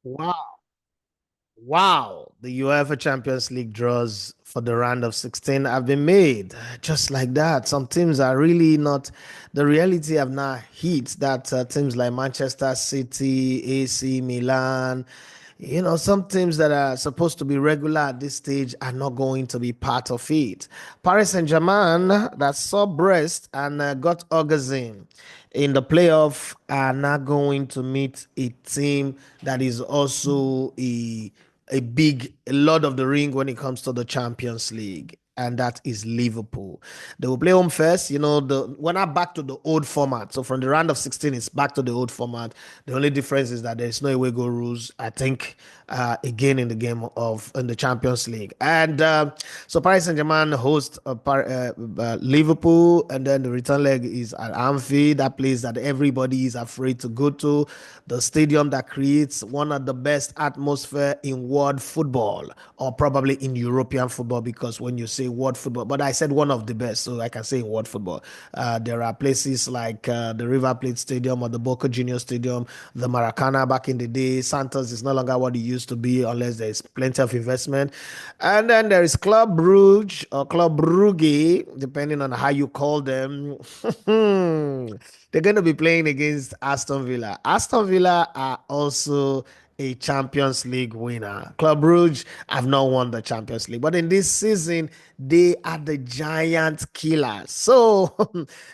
Wow. Wow. The UEFA Champions League draws for the round of 16 have been made just like that. Some teams are really not, the reality have not hit that teams like Manchester City, AC Milan, some teams that are supposed to be regular at this stage are not going to be part of it. Paris Saint-Germain that saw Brest and got Augustin in the playoff are not going to meet a team that is also a big Lord of the Ring when it comes to the Champions League. And that is Liverpool. They will play home first. We're not back to the old format. So from the round of 16, it's back to the old format. The only difference is that there's no away goal rules. I think again in the game of in the Champions League. And so Paris Saint Germain host Liverpool, and then the return leg is at Anfield, that place that everybody is afraid to go to, the stadium that creates one of the best atmosphere in world football, or probably in European football, because when you say world football, but I said one of the best, so I can say in world football. There are places like the River Plate Stadium or the Boca Junior Stadium, the Maracana back in the day. Santos is no longer what it used to be unless there is plenty of investment. And then there is Club Brugge or Club Brugge, depending on how you call them. They're going to be playing against Aston Villa. Aston Villa are also a Champions League winner. Club Brugge have not won the Champions League, but in this season, they are the giant killers. So,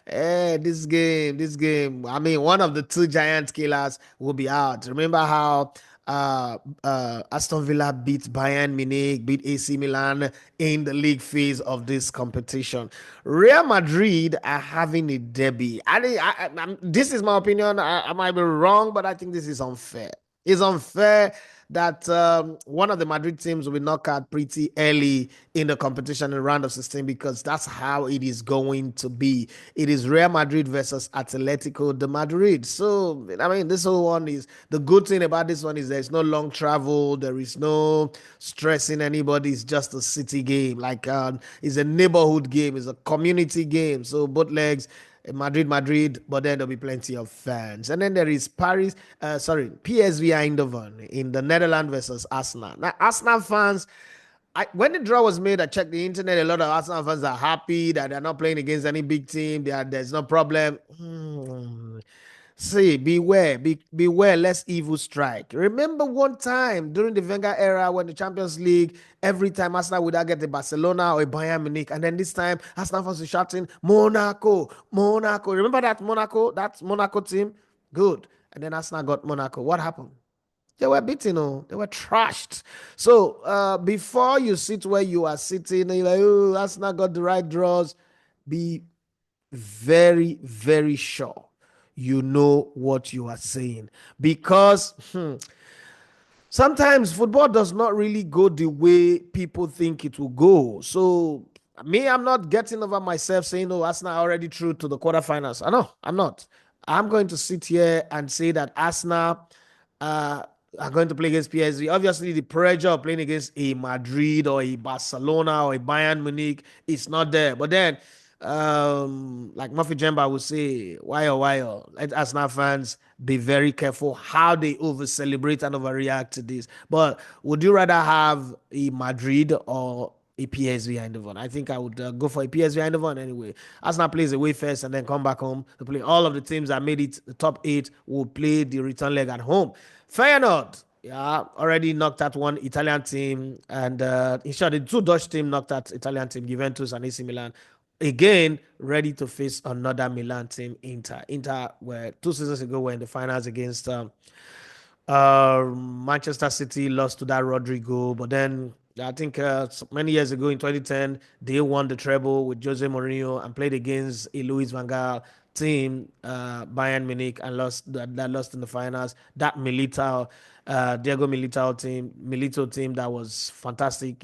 this game, I mean, one of the two giant killers will be out. Remember how Aston Villa beat Bayern Munich, beat AC Milan in the league phase of this competition. Real Madrid are having a derby. This is my opinion. I might be wrong, but I think this is unfair. It's unfair that one of the Madrid teams will knock out pretty early in the competition in round of 16, because that's how it is going to be. It is Real Madrid versus Atletico de Madrid. So, I mean, this whole one is the good thing about this one is there's no long travel, there is no stressing anybody. It's just a city game. Like, it's a neighborhood game, it's a community game. So, both legs Madrid, but then there'll be plenty of fans. And then there is PSV Eindhoven in the Netherlands versus Arsenal. Now, Arsenal fans, when the draw was made, I checked the internet. A lot of Arsenal fans are happy that they're not playing against any big team. There's no problem. See, beware, lest evil strike. Remember one time during the Wenger era when the Champions League, every time Arsenal would get a Barcelona or a Bayern Munich, and then this time Arsenal fans were shouting, Monaco, Monaco. Remember that Monaco team? Good. And then Arsenal got Monaco. What happened? They were beaten, they were trashed. So before you sit where you are sitting, and you're like, oh, Arsenal got the right draws, be very, very sure you know what you are saying, because sometimes football does not really go the way people think it will go. So me, I'm not getting over myself saying, "Oh, Arsenal are already through to the quarterfinals." I know I'm not. I'm going to sit here and say that Arsenal uh, are going to play against PSV. Obviously, the pressure of playing against a Madrid or a Barcelona or a Bayern Munich is not there. But then, like Murphy Jemba would say, why, let Arsenal fans be very careful how they over celebrate and overreact to this. But would you rather have a Madrid or a PSV Eindhoven? I think I would go for a PSV Eindhoven anyway. Arsenal plays away first and then come back home to play. All of the teams that made it the top eight will play the return leg at home. Feyenoord, yeah, already knocked out one Italian team, and in short, the two Dutch team knocked out Italian team, Juventus and AC Milan. Again, ready to face another Milan team, Inter. Inter were 2 seasons ago were in the finals against Manchester City, lost to that Rodrigo, but then I think many years ago in 2010 they won the treble with Jose Mourinho and played against a Luis Van Gaal team, Bayern Munich, and that lost in the finals. That Diego Milito team that was fantastic.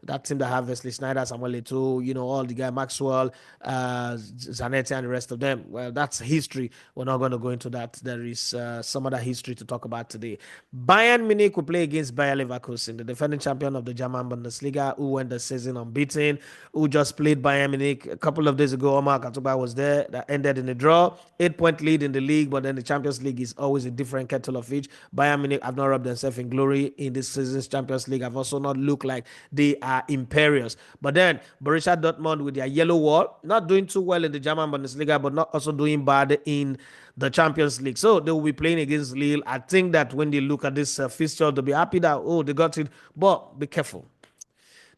That team that have Wesley Snyder, Samuel Eto'o, all the guy Maxwell, Zanetti, and the rest of them. Well, that's history. We're not going to go into that. There is some other history to talk about today. Bayern Munich will play against Bayer Leverkusen, the defending champion of the German Bundesliga, who went the season unbeaten, who just played Bayern Munich a couple of days ago. Omar Katuba was there. That ended in a draw. 8-point lead in the league, but then the Champions League is always a different kettle of fish. Bayern Munich, I've not rubbed themselves in glory in this season's Champions League, have also not looked like they are imperious. But then Borussia Dortmund with their yellow wall, not doing too well in the German Bundesliga, but not also doing bad in the Champions League. So they will be playing against Lille. I think that when they look at this fixture, they'll be happy that, oh, they got it. But be careful.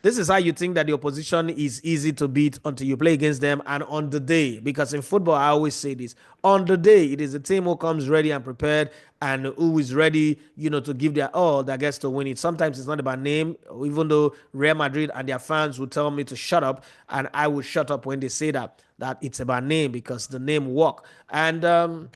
This is how you think that the opposition is easy to beat until you play against them and on the day. Because in football, I always say this, on the day, it is the team who comes ready and prepared and who is ready, to give their all that gets to win it. Sometimes it's not about name, even though Real Madrid and their fans will tell me to shut up, and I will shut up when they say that it's about name because the name work. And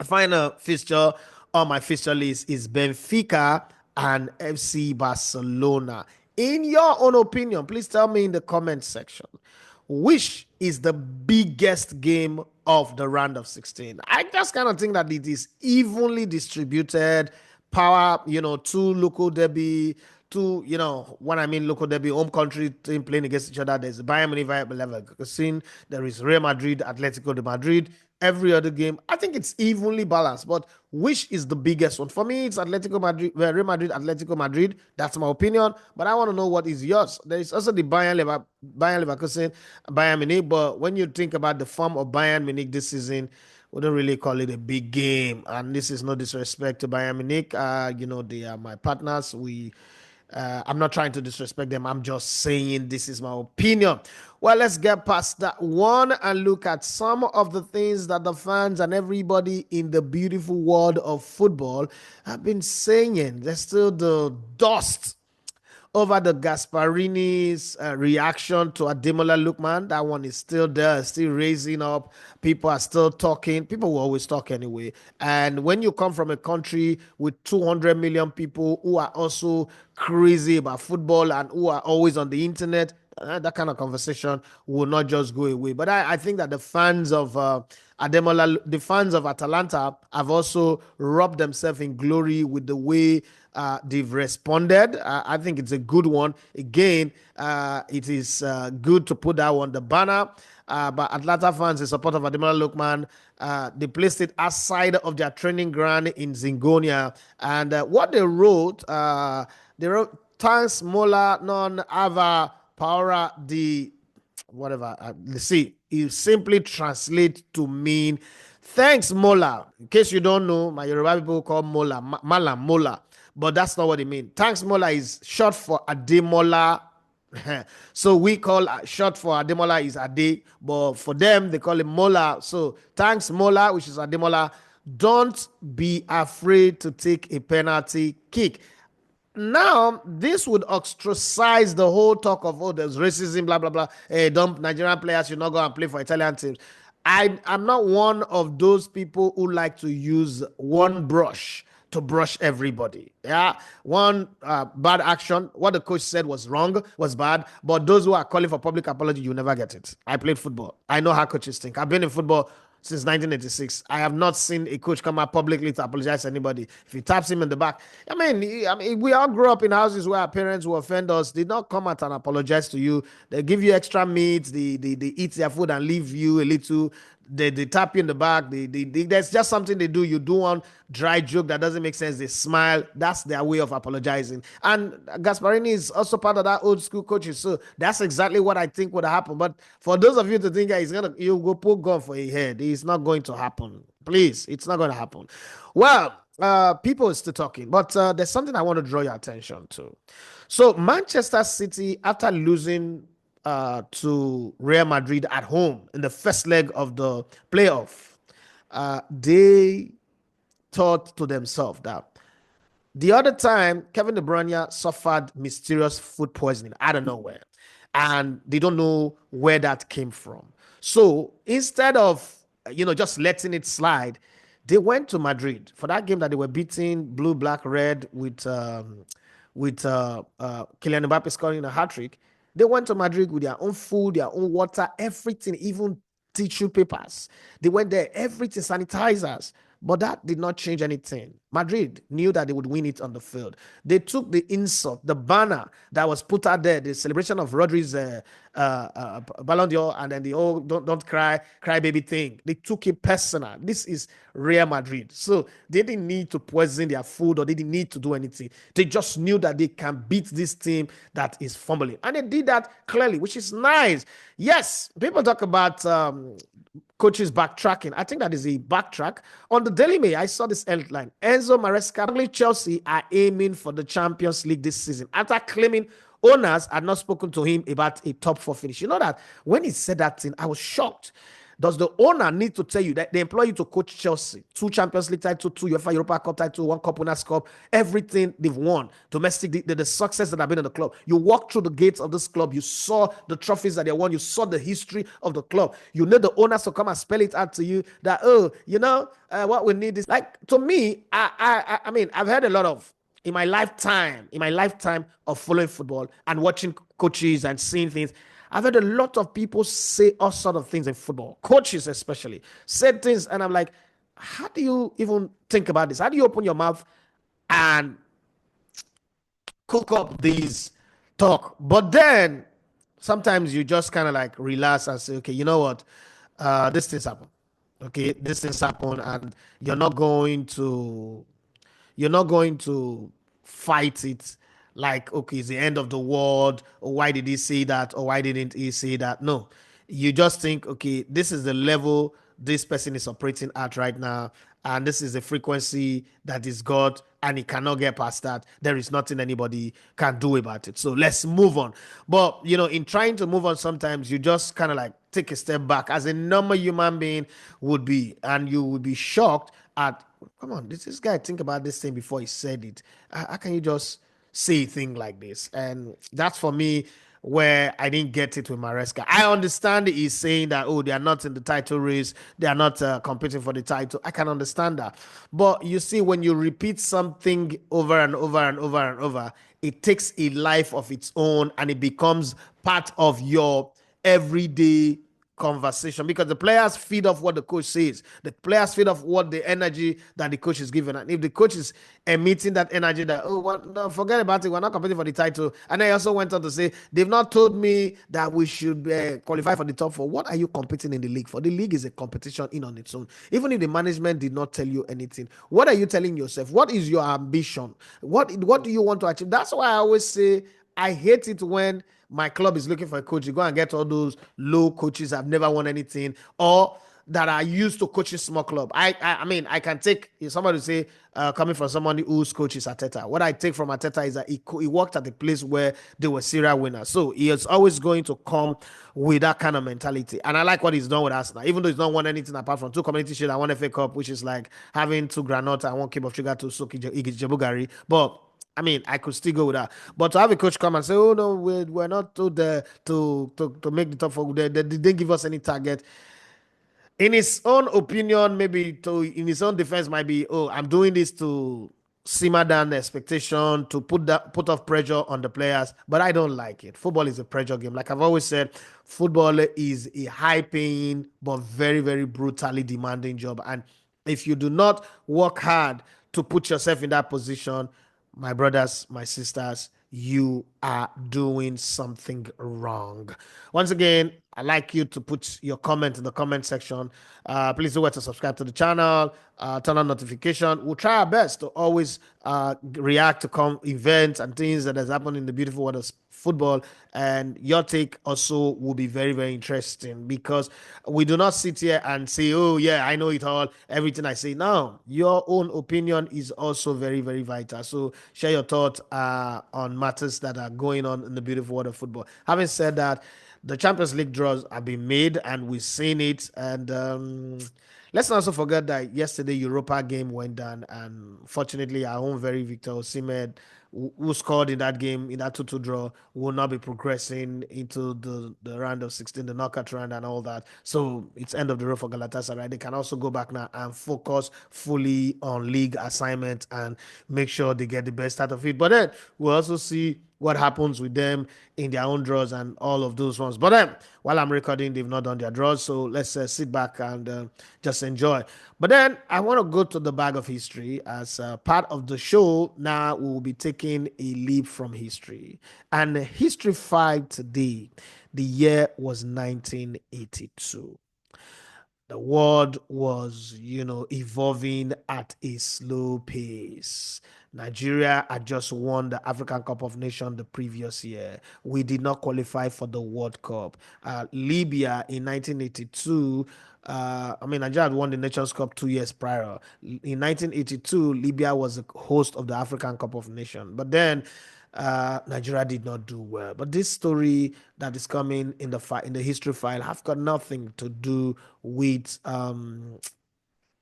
final fixture on my fixture list is Benfica and FC Barcelona. In your own opinion, please tell me in the comment section, which is the biggest game of the round of 16? I just kind of think that it is evenly distributed. Power, two local derby, two, when I mean local derby, home country team playing against each other. There's Bayern Munich, Leverkusen. There is Real Madrid, Atletico de Madrid. Every other game, I think it's evenly balanced. But which is the biggest one? For me, it's Atletico Madrid, Real Madrid, Atletico Madrid. That's my opinion. But I want to know what is yours. There is also the Bayern Leverkusen, Bayern Munich. But when you think about the form of Bayern Munich this season, we don't really call it a big game. And this is no disrespect to Bayern Munich. They are my partners. I'm not trying to disrespect them. I'm just saying this is my opinion. Well, let's get past that one and look at some of the things that the fans and everybody in the beautiful world of football have been saying. There's still the dust over the Gasparini's reaction to Ademola Lookman. That one is still there, still raising up. People are still talking. People will always talk anyway. And when you come from a country with 200 million people who are also crazy about football and who are always on the internet, that kind of conversation will not just go away. But I think that the fans of Ademola, the fans of Atalanta have also rubbed themselves in glory with the way they've responded. I think it's a good one. Again, it is good to put that on the banner. But Atlanta fans in support of Ademola Lookman, they placed it outside of their training ground in Zingonia. And what they wrote, thanks Mola non ava Paura the whatever. Let's see. It simply translates to mean thanks Mola. In case you don't know, my Yoruba people call Mola Malam Mola, but that's not what it means. Thanks Mola is short for Ademola. So we call short for Ademola is Ade, but for them they call it Mola. So thanks Mola, which is Ademola. Don't be afraid to take a penalty kick. Now, this would ostracize the whole talk of, oh, there's racism, blah, blah, blah. Hey, don't Nigerian players should not go and play for Italian teams. I'm not one of those people who like to use one brush to brush everybody. Yeah. One bad action, what the coach said was wrong, was bad. But those who are calling for public apology, you never get it. I played football. I know how coaches think. I've been in football since 1986. I have not seen a coach come out publicly to apologize to anybody. If he taps him in the back, I mean, we all grew up in houses where our parents who offend us did not come out and apologize to you. They give you extra meat, they eat their food and leave you a little. They tap you in the back. There's just something they do. You do one dry joke that doesn't make sense. They smile. That's their way of apologizing. And Gasparini is also part of that old school coaches. So that's exactly what I think would happen. But for those of you to think that you go put gun for a head, it's not going to happen. Please, it's not going to happen. Well, people are still talking, but there's something I want to draw your attention to. So Manchester City, after losing to Real Madrid at home in the first leg of the playoff, they thought to themselves that the other time Kevin De Bruyne suffered mysterious food poisoning out of nowhere, and they don't know where that came from. So instead of just letting it slide, they went to Madrid for that game that they were beating blue, black, red with Kylian Mbappe scoring a hat trick. They went to Madrid with their own food, their own water, everything, even tissue papers. They went there, everything, sanitizers. But that did not change anything. Madrid knew that they would win it on the field. They took the insult, the banner that was put out there, the celebration of Rodri's Ballon d'Or, and then the oh don't cry baby thing. They took it personal. This is Real Madrid, so they didn't need to poison their food or they didn't need to do anything. They just knew that they can beat this team that is fumbling, and they did that clearly, which is nice. Yes, people talk about coaches backtracking. I think that is a backtrack. On the Daily Mail, I saw this headline. Enzo Maresca, Chelsea are aiming for the Champions League this season after claiming owners had not spoken to him about a top four finish. You know that when he said that thing, I was shocked. Does the owner need to tell you that they employ you to coach Chelsea? Two Champions League title, two UEFA Europa Cup title, one Cup Winners' Cup, everything they've won, domestic, the success that have been in the club. You walk through the gates of this club, you saw the trophies that they won, you saw the history of the club. You need the owners to come and spell it out to you that, oh, what we need is like, to me, I mean, I've heard a lot of, in my lifetime of following football and watching coaches and seeing things, I've heard a lot of people say all sort of things in football, coaches especially, said things, and I'm like, how do you even think about this? How do you open your mouth and cook up these talk? But then sometimes you just kind of like relax and say, okay, you know what? This things happen. Okay, this things happen, and you're not going to fight it like, okay, it's the end of the world, or why did he say that, or why didn't he say that? No, you just think, okay, this is the level this person is operating at right now, and this is the frequency that is God, and he cannot get past that. There is nothing anybody can do about it. So let's move on. But in trying to move on, sometimes you just kind of like take a step back as a normal human being would be, and you would be shocked at, come on, this guy think about this thing before he said it. How can you just say a thing like this? And that's for me where I didn't get it with Maresca. I understand he's saying that, oh, they are not in the title race, they are not competing for the title. I can understand that. But you see, when you repeat something over and over and over and over, it takes a life of its own and it becomes part of your everyday conversation, because the players feed off what the coach says. The players feed off what the energy that the coach is giving. And if the coach is emitting that energy that, oh, well, no, forget about it, we're not competing for the title. And then he also went on to say, they've not told me that we should qualify for the top four. What are you competing in the league for? The league is a competition in on its own. Even if the management did not tell you anything, what are you telling yourself? What is your ambition? What do you want to achieve? That's why I always say I hate it when my club is looking for a coach. You go and get all those low coaches that have never won anything, or that are used to coaching small club. I mean, I can take, if somebody say, coming from somebody whose coach is Ateta. What I take from Ateta is that he worked at a place where they were serial winners. So he is always going to come with that kind of mentality. And I like what he's done with us now, even though he's not won anything apart from two community shield and one FA Cup, which is like having two granota and one cube of sugar to soak Jebugari. But I mean, I could still go with that. But to have a coach come and say, oh, no, we're not told to make the top four, they didn't give us any target. In his own opinion, maybe in his own defense, might be, oh, I'm doing this to simmer down the expectation, to put off pressure on the players. But I don't like it. Football is a pressure game. Like I've always said, football is a high paying but very, very brutally demanding job. And if you do not work hard to put yourself in that position, my brothers, my sisters, you are doing something wrong. Once again, I'd like you to put your comment in the comment section. Please do well to subscribe to the channel, turn on notification. We'll try our best to always react to events and things that has happened in the beautiful world of football. And your take also will be very, very interesting, because we do not sit here and say, oh, yeah, I know it all, everything I say. No, your own opinion is also very, very vital. So share your thoughts on matters that are going on in the beautiful world of football. Having said that, the Champions League draws have been made and we've seen it. And let's not also forget that yesterday Europa game went down, and fortunately our own very Victor Osimhen who scored in that game, in that 2-2 draw, will not be progressing into the round of 16, the knockout round and all that. So it's end of the road for Galatasaray. They can also go back now and focus fully on league assignment and make sure they get the best out of it. But then we'll also see what happens with them in their own draws and all of those ones. But then, while I'm recording, they've not done their draws, so let's sit back and just enjoy. But then, I want to go to the bag of history as part of the show. Now, we will be taking a leap from history. And history 5 today, the year was 1982. The world was, evolving at a slow pace. Nigeria had just won the African Cup of Nations the previous year. We did not qualify for the World Cup. Libya in 1982, Nigeria had won the Nations Cup 2 years prior. In 1982, Libya was the host of the African Cup of Nations. But then Nigeria did not do well. But this story that is coming in the history file have got nothing to do with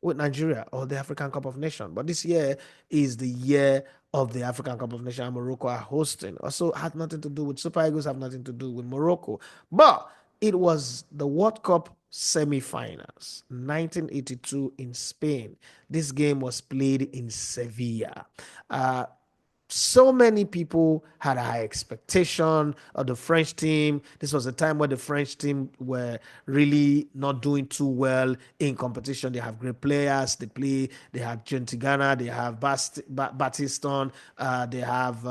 Nigeria or the African Cup of Nations. But this year is the year of the African Cup of Nations, and Morocco are hosting. Also had nothing to do with Super Eagles, have nothing to do with Morocco. But it was the World Cup semi-finals, 1982 in Spain. This game was played in Sevilla. So many people had a high expectation of the French team. This was a time where the French team were really not doing too well in competition. They have great players. They have John Tigana, they have Battiston, they have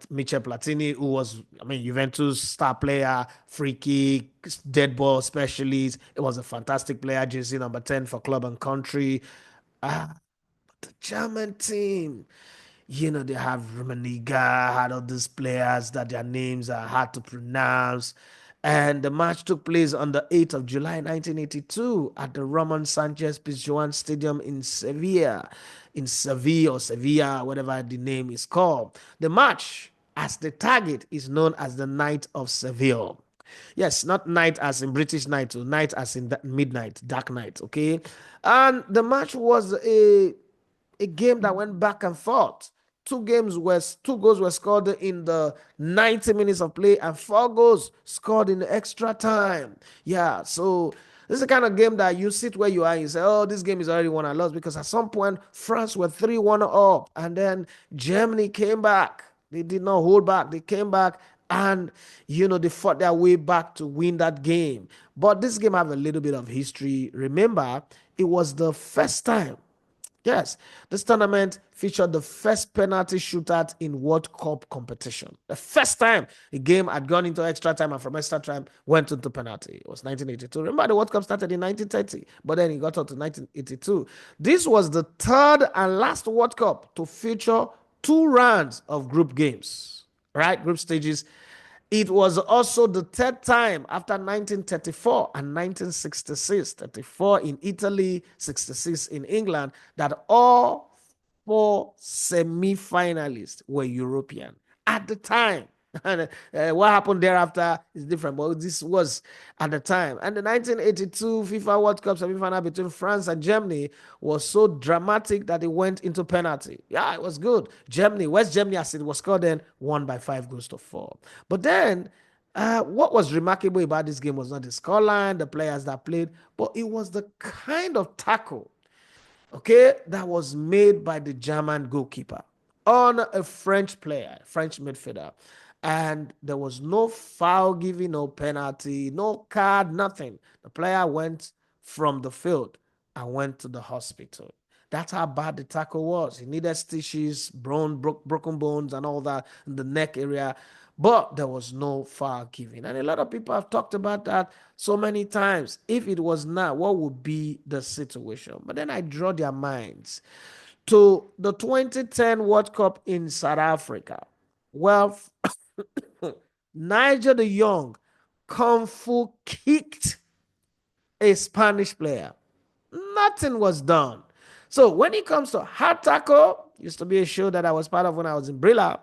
Michel Platini, who was, Juventus star player, free kick, dead ball specialist. It was a fantastic player, jersey number 10 for club and country. Ah, the German team, they have Rummenigge, had all these players that their names are hard to pronounce. And the match took place on the 8th of July 1982 at the Roman Sanchez Pizjuan Stadium in Sevilla or Sevilla, whatever the name is called. The match, as the target, is known as the Night of Seville. Yes, not night as in British night, or night as in midnight, dark night, okay? And the match was a game that went back and forth. Two goals were scored in the 90 minutes of play, and four goals scored in the extra time. Yeah, so this is the kind of game that you sit where you are and you say, oh, this game is already won and lost, because at some point France were 3-1 up, and then Germany came back. They did not hold back. They came back, and they fought their way back to win that game. But this game have a little bit of history. Remember, it was the first time. Yes, this tournament featured the first penalty shootout in World Cup competition. The first time a game had gone into extra time and from extra time went into penalty. It was 1982. Remember, the World Cup started in 1930, but then it got up to 1982. This was the third and last World Cup to feature two rounds of group games, right? Group stages. It was also the third time after 1934 and 1966, 34 in Italy, 66 in England, that all four semi-finalists were European at the time. And what happened thereafter is different, but this was at the time. And the 1982 FIFA World Cup semi-final between France and Germany was so dramatic that it went into penalty. Yeah, it was good. West Germany, as it was called then, won by 5-4. But then, what was remarkable about this game was not the scoreline, the players that played, but it was the kind of tackle, okay, that was made by the German goalkeeper on a French player, French midfielder. And there was no foul giving, no penalty, no card, nothing. The player went from the field and went to the hospital. That's how bad the tackle was. He needed stitches, broken bones, and all that in the neck area. But there was no foul giving. And a lot of people have talked about that so many times. If it was not, what would be the situation? But then I draw their minds to the 2010 World Cup in South Africa. Well, Nigel the Young kung fu kicked a Spanish player. Nothing was done. So when it comes to hard tackle, used to be a show that I was part of when I was in Brilla.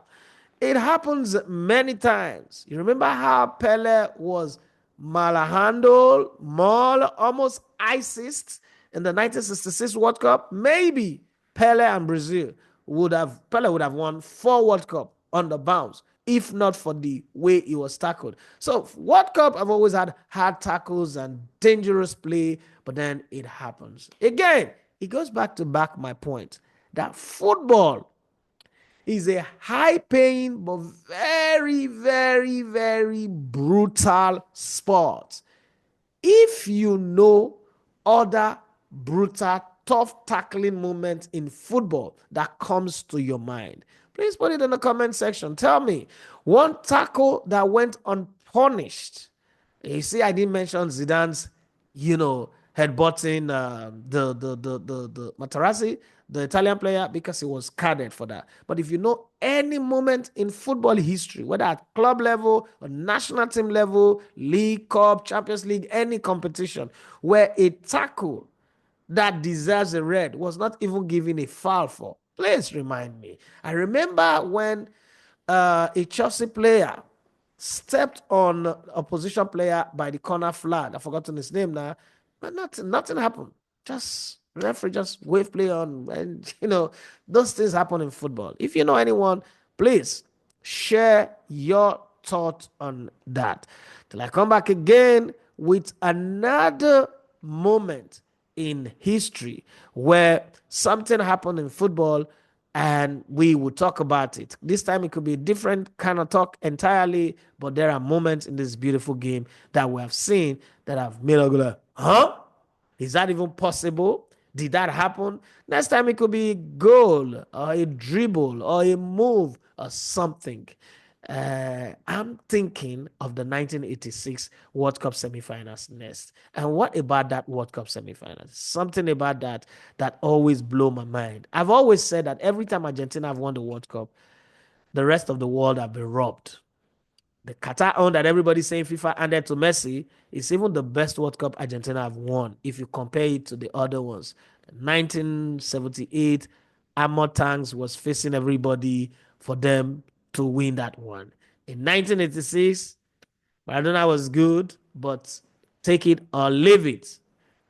It happens many times. You remember how Pele was malhandled, mauled, almost iced in the 1966 World Cup? Maybe Pele and Brazil Pele would have won 4 World Cup on the bounce if not for the way he was tackled. So World Cup, I've always had hard tackles and dangerous play, but then it happens again. It goes back my point that football is a high paying but very, very, very brutal sport. If you know other brutal, tough tackling moments in football that comes to your mind, please put it in the comment section. Tell me one tackle that went unpunished. You see, I didn't mention Zidane's, headbutting the Materazzi, the Italian player, because he was carded for that. But if you know any moment in football history, whether at club level or national team level, League Cup, Champions League, any competition, where a tackle that deserves a red was not even given a foul for, please remind me. I remember when a Chelsea player stepped on a opposition player by the corner flag. I've forgotten his name now, but nothing happened. Just referee just wave play on, and those things happen in football. If you know anyone, please share your thought on that. Till I come back again with another moment in history where something happened in football and we will talk about it. This time it could be a different kind of talk entirely, but there are moments in this beautiful game that we have seen that have made us go like, huh? Is that even possible? Did that happen? Next time it could be a goal or a dribble or a move or something. I'm thinking of the 1986 World Cup semifinals next. And what about that World Cup semifinals? Something about that always blow my mind. I've always said that every time Argentina have won the World Cup, the rest of the world have been robbed. The Qatar own that everybody's saying FIFA handed to Messi is even the best World Cup Argentina have won if you compare it to the other ones. 1978, Armored Tanks was facing everybody for them to win that one. In 1986, Maradona was good, but take it or leave it.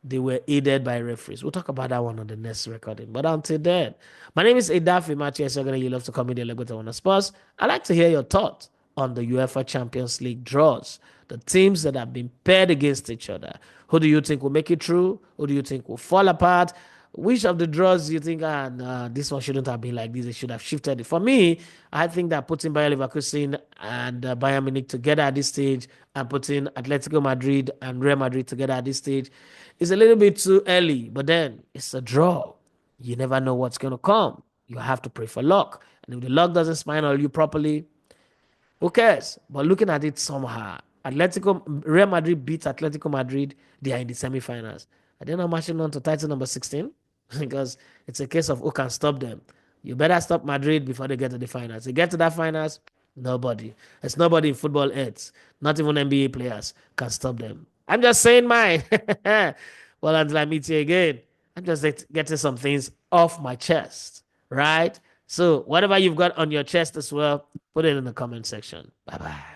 They were aided by referees. We'll talk about that one on the next recording. But until then, my name is Edafi Machias. You love to come in the Legoto on the Spurs. I'd like to hear your thoughts on the UEFA Champions League draws, the teams that have been paired against each other. Who do you think will make it through? Who do you think will fall apart? Which of the draws do you think, nah, this one shouldn't have been like this? They should have shifted it. For me, I think that putting Bayer Leverkusen and Bayern Munich together at this stage and putting Atletico Madrid and Real Madrid together at this stage is a little bit too early. But then it's a draw. You never know what's going to come. You have to pray for luck. And if the luck doesn't smile on you properly, who cares? But looking at it somehow, Real Madrid beat Atletico Madrid. They are in the semifinals. Are they not marching on to title number 16? Because it's a case of who can stop them. You better stop Madrid before they get to the finals. They get to that finals, nobody. It's nobody in football else. Not even NBA players can stop them. I'm just saying mine. Well, until I meet you again, I'm just getting some things off my chest, right? So whatever you've got on your chest as well, put it in the comment section. Bye bye.